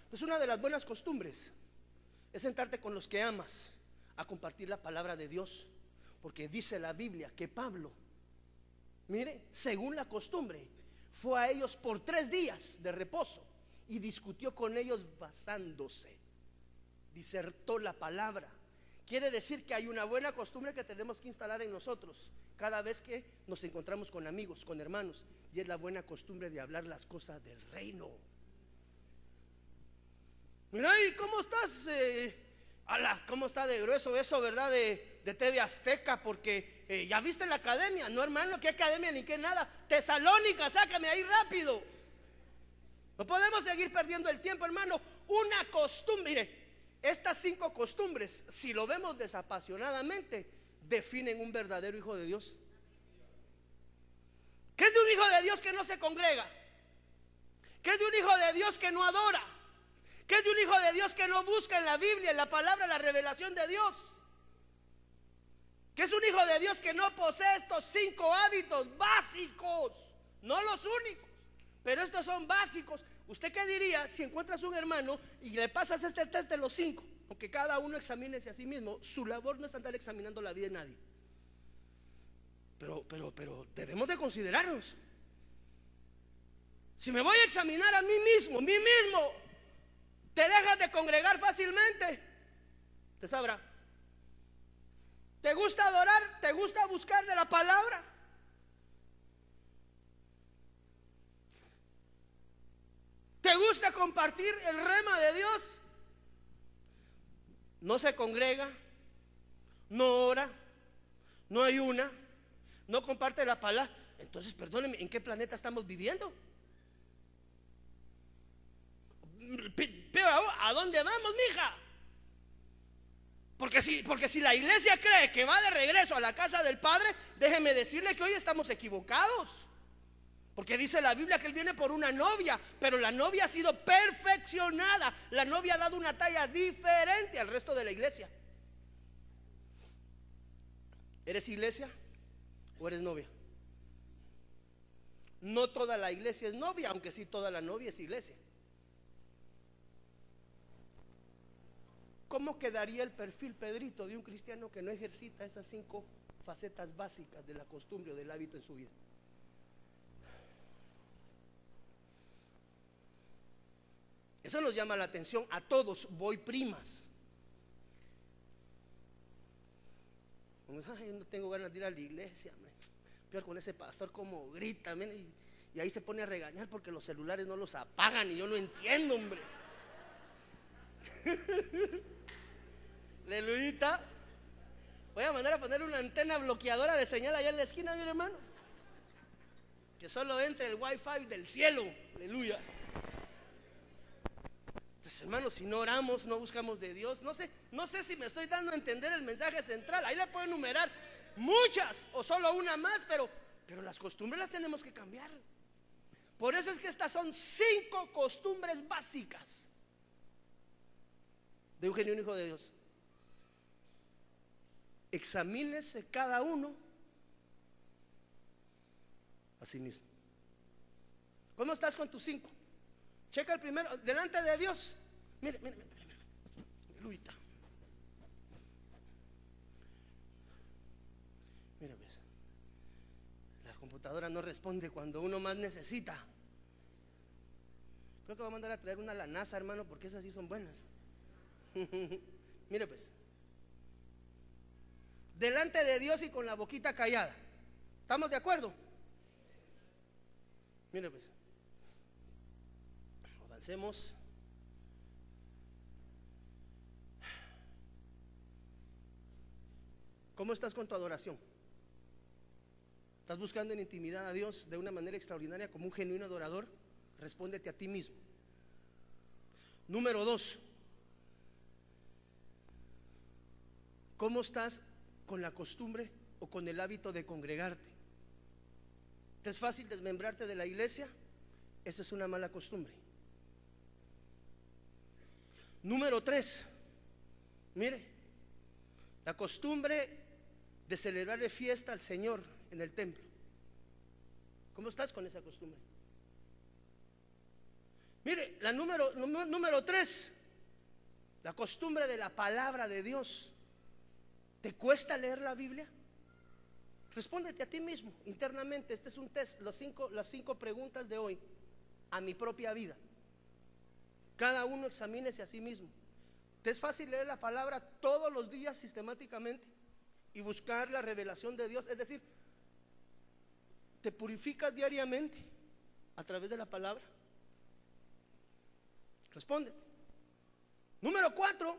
Pues una de las buenas costumbres es sentarte con los que amas a compartir la palabra de Dios. Porque dice la Biblia que Pablo, mire, según la costumbre, fue a ellos por 3 días de reposo y discutió con ellos basándose, disertó la palabra. Quiere decir que hay una buena costumbre que tenemos que instalar en nosotros cada vez que nos encontramos con amigos, con hermanos, y es la buena costumbre de hablar las cosas del reino. Mira, ¿y cómo estás? ¿Cómo está de grueso eso, verdad? De TV Azteca, porque ya viste la academia. No, hermano, ¿qué academia ni qué nada? Tesalónica, sácame ahí rápido. No podemos seguir perdiendo el tiempo, hermano. Una costumbre, mire, estas 5 costumbres, si lo vemos desapasionadamente, definen un verdadero hijo de Dios. ¿Qué es de un hijo de Dios que no se congrega? ¿Qué es de un hijo de Dios que no adora? ¿Qué es de un hijo de Dios que no busca en la Biblia, en la palabra, la revelación de Dios? ¿Qué es un hijo de Dios que no posee estos 5 hábitos básicos? No los únicos, pero estos son básicos. ¿Usted qué diría si encuentras un hermano y le pasas este test de los 5? Aunque cada uno examínese a sí mismo, su labor no es andar examinando la vida de nadie. Pero debemos de considerarnos. Si me voy a examinar a mí mismo, ¿te dejas de congregar fácilmente? Te sabrá. ¿Te gusta adorar? ¿Te gusta buscar de la palabra? ¿Te gusta compartir el rema de Dios? No se congrega, no ora, no ayuna, no comparte la palabra. Entonces, perdónenme, ¿en qué planeta estamos viviendo? Pero ¿a dónde vamos, mija? Porque si la iglesia cree que va de regreso a la casa del Padre, déjeme decirle que hoy estamos equivocados. Porque dice la Biblia que Él viene por una novia, pero la novia ha sido perfeccionada. La novia ha dado una talla diferente al resto de la iglesia. ¿Eres iglesia o eres novia? No toda la iglesia es novia, aunque sí toda la novia es iglesia. ¿Cómo quedaría el perfil, Pedrito, de un cristiano que no ejercita esas 5 facetas básicas de la costumbre o del hábito en su vida? Eso nos llama la atención a todos, voy primas. Ay, no tengo ganas de ir a la iglesia, peor con ese pastor como grita, y ahí se pone a regañar porque los celulares no los apagan y yo no entiendo, hombre. Aleluyita. Voy a mandar a poner una antena bloqueadora de señal allá en la esquina, mi hermano, que solo entre el wifi del cielo. Aleluya. Entonces, hermanos, si no oramos, no buscamos de Dios, no sé si me estoy dando a entender el mensaje central. Ahí le puedo enumerar muchas o solo una más, pero las costumbres las tenemos que cambiar. Por eso es que estas son 5 costumbres básicas de un genuino hijo de Dios. Examínese cada uno a sí mismo. ¿Cómo estás con tus 5? Checa el primero, delante de Dios. Mire. Luita. Mira, pues, la computadora no responde cuando uno más necesita. Creo que voy a mandar a traer una a la NASA, hermano, porque esas sí son buenas. Mire, pues, delante de Dios y con la boquita callada. ¿Estamos de acuerdo? Mire, pues, avancemos. ¿Cómo estás con tu adoración? ¿Estás buscando en intimidad a Dios de una manera extraordinaria como un genuino adorador? Respóndete a ti mismo. Número 2, ¿cómo estás con la costumbre o con el hábito de congregarte. ¿Te es fácil desmembrarte de la iglesia? Esa es una mala costumbre. Número 3, mire, la costumbre de celebrarle fiesta al Señor en el templo. ¿Cómo estás con esa costumbre? Mire, la número 3, la costumbre de la palabra de Dios. ¿Te cuesta leer la Biblia? Respóndete a ti mismo internamente. Este es un test, las 5 preguntas de hoy a mi propia vida. Cada uno examínese a sí mismo. ¿Te es fácil leer la palabra todos los días sistemáticamente y buscar la revelación de Dios? Es decir, ¿te purificas diariamente a través de la palabra? Respóndete. Número 4,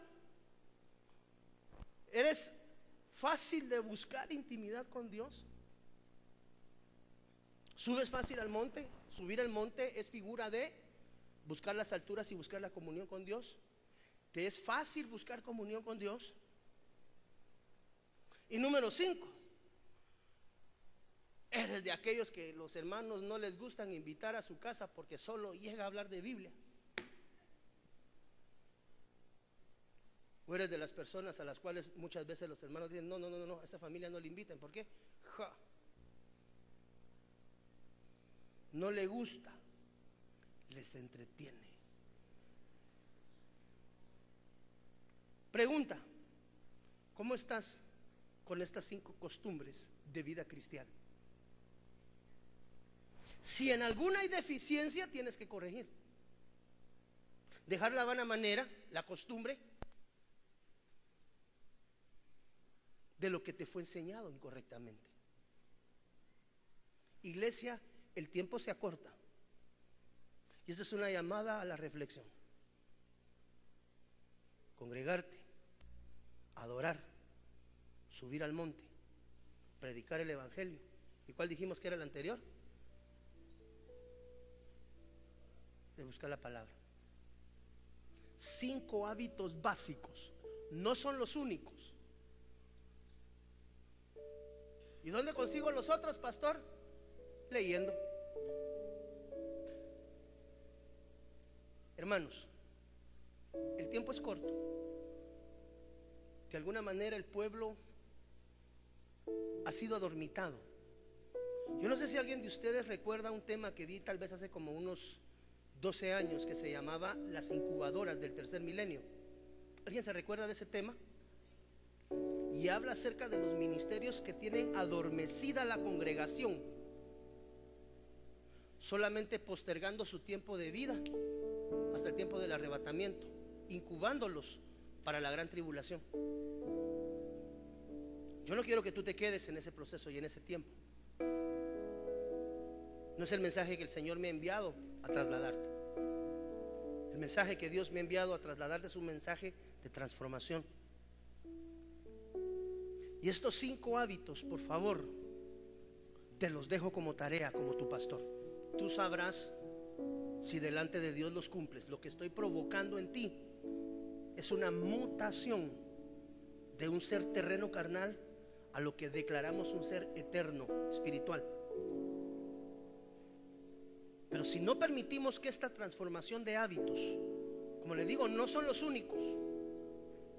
¿eres fácil de buscar intimidad con Dios? ¿Subes fácil al monte? Subir al monte es figura de buscar las alturas y buscar la comunión con Dios. ¿Te es fácil buscar comunión con Dios? Y número 5, ¿eres de aquellos que los hermanos no les gustan invitar a su casa porque solo llega a hablar de Biblia? ¿O eres de las personas a las cuales muchas veces los hermanos dicen, no, a esa familia no le inviten? ¿Por qué? No le gusta, les entretiene. Pregunta, ¿cómo estás con estas 5 costumbres de vida cristiana? Si en alguna hay deficiencia, tienes que corregir. Dejar la vana manera, la costumbre de lo que te fue enseñado incorrectamente. Iglesia, el tiempo se acorta y esa es una llamada a la reflexión. Congregarte, adorar, subir al monte, predicar el evangelio. ¿Y cuál dijimos que era el anterior? De buscar la palabra. 5 hábitos básicos, no son los únicos. ¿Y dónde consigo los otros, pastor? Leyendo. Hermanos, el tiempo es corto. De alguna manera el pueblo ha sido adormitado. Yo no sé si alguien de ustedes recuerda un tema que di tal vez hace como unos 12 años que se llamaba las incubadoras del tercer milenio. ¿Alguien se recuerda de ese tema? Y habla acerca de los ministerios que tienen adormecida la congregación, solamente postergando su tiempo de vida hasta el tiempo del arrebatamiento, incubándolos para la gran tribulación. Yo no quiero que tú te quedes en ese proceso y en ese tiempo. No es el mensaje que el Señor me ha enviado a trasladarte. El mensaje que Dios me ha enviado a trasladarte es un mensaje de transformación. Y estos 5 hábitos, por favor, te los dejo como tarea, como tu pastor. Tú sabrás si delante de Dios los cumples. Lo que estoy provocando en ti es una mutación de un ser terreno carnal a lo que declaramos un ser eterno, espiritual. Pero si no permitimos que esta transformación de hábitos, como le digo, no son los únicos.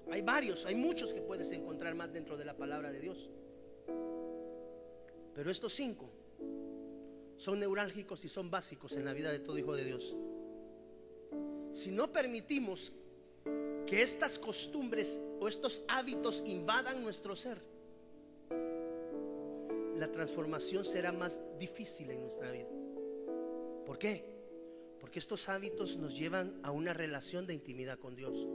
Hay varios, hay muchos que puedes encontrar más dentro de la palabra de Dios. Pero estos 5 son neurálgicos y son básicos en la vida de todo hijo de Dios. Si no permitimos que estas costumbres o estos hábitos invadan nuestro ser, la transformación será más difícil en nuestra vida. ¿Por qué? Porque estos hábitos nos llevan a una relación de intimidad con Dios.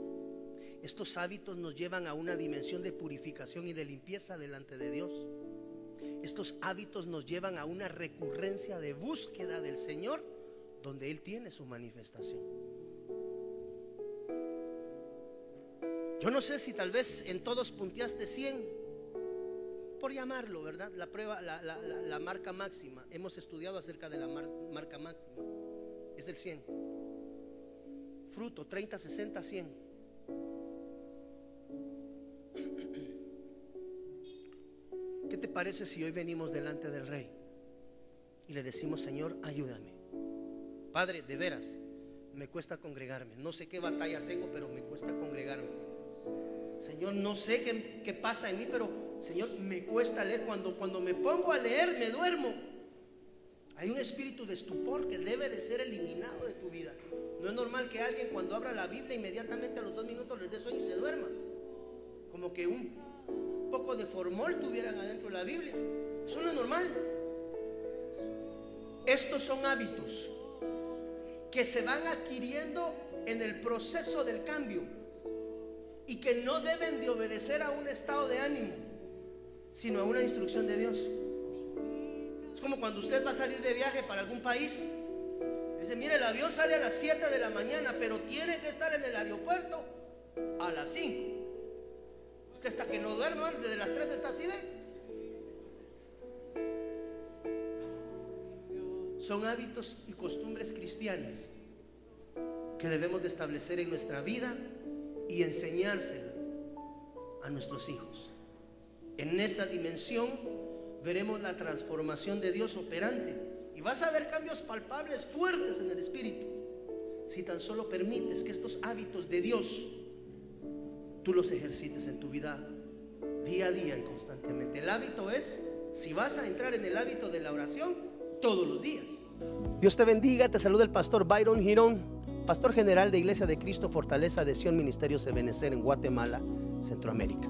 Estos hábitos nos llevan a una dimensión de purificación y de limpieza delante de Dios. Estos hábitos nos llevan a una recurrencia de búsqueda del Señor, donde Él tiene su manifestación. Yo no sé si tal vez en todos punteaste 100, por llamarlo, ¿verdad? La prueba, la marca máxima. Hemos estudiado acerca de la marca máxima. Es el 100. Fruto, 30, 60, 100. ¿Qué te parece si hoy venimos delante del Rey y le decimos: Señor, ayúdame? Padre, de veras, me cuesta congregarme. No sé qué batalla tengo, pero me cuesta congregarme. Señor, no sé qué pasa en mí, pero Señor, me cuesta leer. Cuando me pongo a leer, me duermo. Hay un espíritu de estupor que debe de ser eliminado de tu vida. No es normal que alguien, cuando abra la Biblia, inmediatamente a los 2 minutos les dé sueño y se duerma. Como que un poco de formol tuvieran adentro de la Biblia. Eso no es normal. Estos son hábitos que se van adquiriendo en el proceso del cambio y que no deben de obedecer a un estado de ánimo, sino a una instrucción de Dios. Es como cuando usted va a salir de viaje para algún país. Dice: mire, el avión sale a las 7 de la mañana, pero tiene que estar en el aeropuerto a las 5. Usted hasta que no duerma, desde las 3 está así, ¿ve? Son hábitos y costumbres cristianas que debemos de establecer en nuestra vida y enseñársela a nuestros hijos. En esa dimensión veremos la transformación de Dios operante y vas a ver cambios palpables fuertes en el espíritu si tan solo permites que estos hábitos de Dios tú los ejercites en tu vida día a día y constantemente. El hábito es, si vas a entrar en el hábito de la oración, todos los días. Dios te bendiga, te saluda el pastor Byron Girón, pastor general de Iglesia de Cristo Fortaleza de Sion Ministerios Ebenecer en Guatemala, Centroamérica.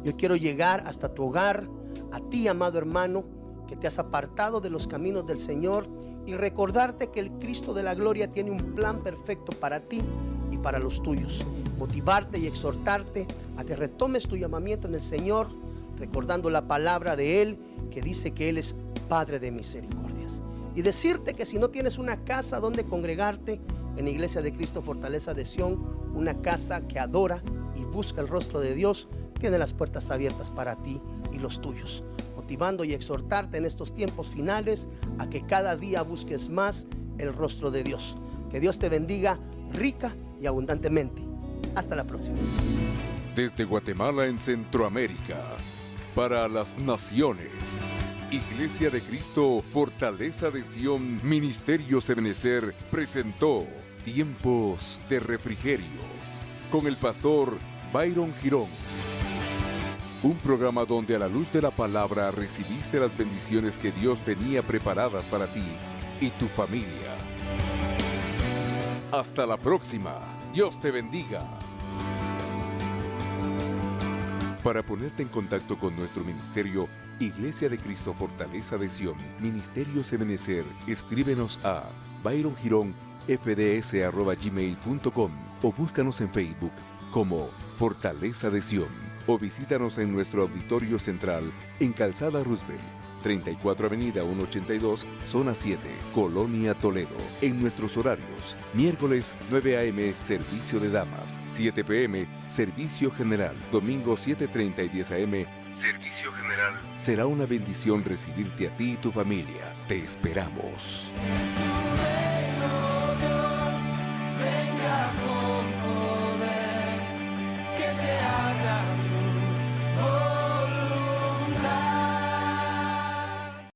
Yo quiero llegar hasta tu hogar, a ti, amado hermano, que te has apartado de los caminos del Señor, y recordarte que el Cristo de la gloria tiene un plan perfecto para ti y para los tuyos. Motivarte y exhortarte a que retomes tu llamamiento en el Señor, recordando la palabra de Él que dice que Él es Padre de misericordias. Y decirte que si no tienes una casa donde congregarte, en Iglesia de Cristo Fortaleza de Sion, una casa que adora y busca el rostro de Dios, tiene las puertas abiertas para ti y los tuyos, motivando y exhortarte en estos tiempos finales a que cada día busques más el rostro de Dios. Que Dios te bendiga rica y abundantemente. Hasta la próxima. Desde Guatemala en Centroamérica, para las naciones, Iglesia de Cristo Fortaleza de Sion Ministerios Ebenecer presentó Tiempos de Refrigerio con el pastor Byron Girón. Un programa donde a la luz de la palabra recibiste las bendiciones que Dios tenía preparadas para ti y tu familia. Hasta la próxima. Dios te bendiga. Para ponerte en contacto con nuestro ministerio, Iglesia de Cristo Fortaleza de Sion Ministerios Ebenecer, escríbenos a byrongironfds@gmail.com o búscanos en Facebook como Fortaleza de Sion, o visítanos en nuestro auditorio central en Calzada Roosevelt, 34 Avenida 182, Zona 7, Colonia Toledo. En nuestros horarios: miércoles 9 a.m. servicio de damas, 7 p.m. servicio general, domingo 7:30 y 10 a.m. servicio general. Será una bendición recibirte a ti y tu familia. Te esperamos.